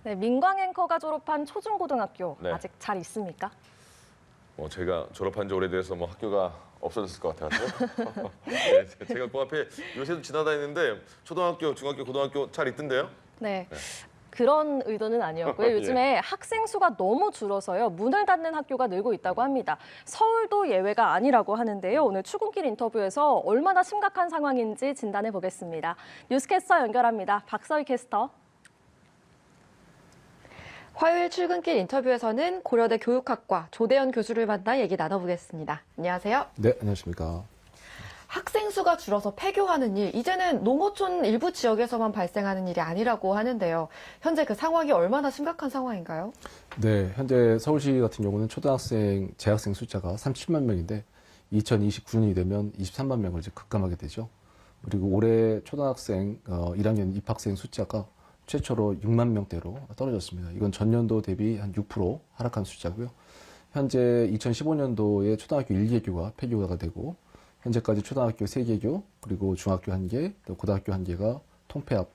네, 민광 앵커가 졸업한 초중고등학교 네. 아직 잘 있습니까? 제가 졸업한 지 오래돼서 학교가 없어졌을 것 같아서 네, 제가 그 앞에 요새도 지나다니는데 초등학교, 중학교, 고등학교 잘 있던데요? 네. 그런 의도는 아니었고요. 요즘에 학생 수가 너무 줄어서요. 문을 닫는 학교가 늘고 있다고 합니다. 서울도 예외가 아니라고 하는데요. 오늘 출근길 인터뷰에서 얼마나 심각한 상황인지 진단해 보겠습니다. 뉴스캐스터 연결합니다. 박서희 캐스터. 화요일 출근길 인터뷰에서는 고려대 교육학과 조대현 교수를 만나 얘기 나눠보겠습니다. 안녕하세요. 네, 안녕하십니까. 학생 수가 줄어서 폐교하는 일, 이제는 농어촌 일부 지역에서만 발생하는 일이 아니라고 하는데요. 현재 그 상황이 얼마나 심각한 상황인가요? 네, 현재 서울시 같은 경우는 초등학생, 재학생 숫자가 37만 명인데 2029년이 되면 23만 명을 이제 급감하게 되죠. 그리고 올해 초등학생 1학년 입학생 숫자가 최초로 6만 명대로 떨어졌습니다. 이건 전년도 대비 한 6% 하락한 숫자고요. 현재 2015년도에 초등학교 1개교가 폐교가 되고 현재까지 초등학교 3개교, 그리고 중학교 1개, 또 고등학교 1개가 통폐합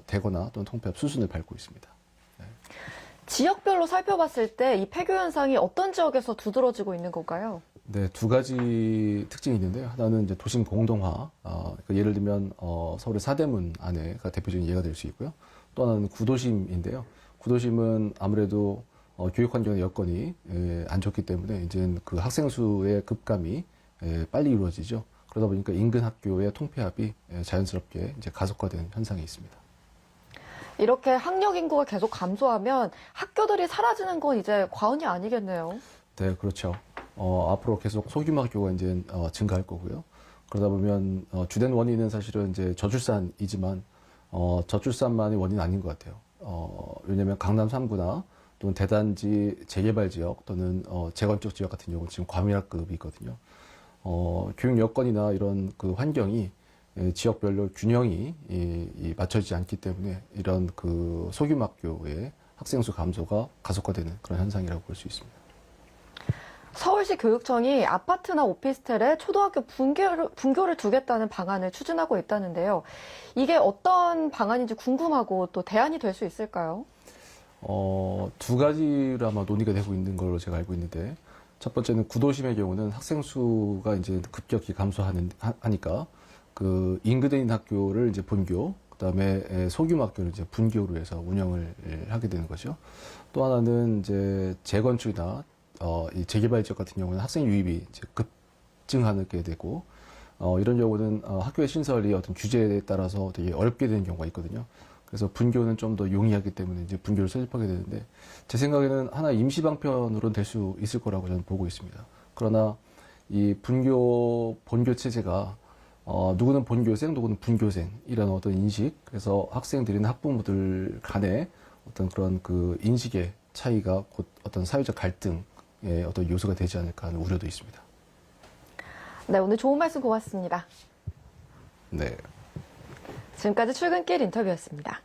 되거나 또는 통폐합 수순을 밟고 있습니다. 네. 지역별로 살펴봤을 때 이 폐교 현상이 어떤 지역에서 두드러지고 있는 건가요? 네, 두 가지 특징이 있는데요. 하나는 이제 도심 공동화, 그러니까 예를 들면 서울의 서대문 안에가 대표적인 예가 될 수 있고요. 또 하나는 구도심인데요. 구도심은 아무래도 교육 환경의 여건이 안 좋기 때문에 이제 그 학생 수의 급감이 빨리 이루어지죠. 그러다 보니까 인근 학교의 통폐합이 자연스럽게 이제 가속화되는 현상이 있습니다. 이렇게 학령 인구가 계속 감소하면 학교들이 사라지는 건 이제 과언이 아니겠네요. 네, 그렇죠. 앞으로 계속 소규모 학교가 이제 증가할 거고요. 그러다 보면 주된 원인은 사실은 이제 저출산이지만 저출산만이 원인은 아닌 것 같아요. 왜냐하면 강남 3구나 또는 대단지 재개발 지역 또는 재건축 지역 같은 경우는 지금 과밀학급이거든요. 교육 여건이나 이런 그 환경이 지역별로 균형이 맞춰지지 않기 때문에 이런 그 소규모 학교의 학생 수 감소가 가속화되는 그런 현상이라고 볼 수 있습니다. 서울시 교육청이 아파트나 오피스텔에 초등학교 분교를 두겠다는 방안을 추진하고 있다는데요. 이게 어떤 방안인지 궁금하고 또 대안이 될 수 있을까요? 두 가지로 아마 논의가 되고 있는 걸로 제가 알고 있는데, 첫 번째는 구도심의 경우는 학생 수가 이제 급격히 감소하니까 그 인근에 있는 학교를 이제 본교, 그다음에 소규모 학교를 이제 분교로 해서 운영을 하게 되는 거죠. 또 하나는 이제 재건축이나 이 재개발 지역 같은 경우는 학생 유입이 이제 급증하게 되고, 이런 경우는 학교의 신설이 어떤 규제에 따라서 되게 어렵게 되는 경우가 있거든요. 그래서 분교는 좀 더 용이하기 때문에 이제 분교를 설립하게 되는데, 제 생각에는 하나 임시 방편으로는 될 수 있을 거라고 저는 보고 있습니다. 그러나 이 본교 체제가 누구는 본교생, 누구는 분교생 이런 어떤 인식, 그래서 학생들이나 학부모들 간의 어떤 그런 그 인식의 차이가 곧 어떤 사회적 갈등의 어떤 요소가 되지 않을까 하는 우려도 있습니다. 네, 오늘 좋은 말씀 고맙습니다. 네. 지금까지 출근길 인터뷰였습니다.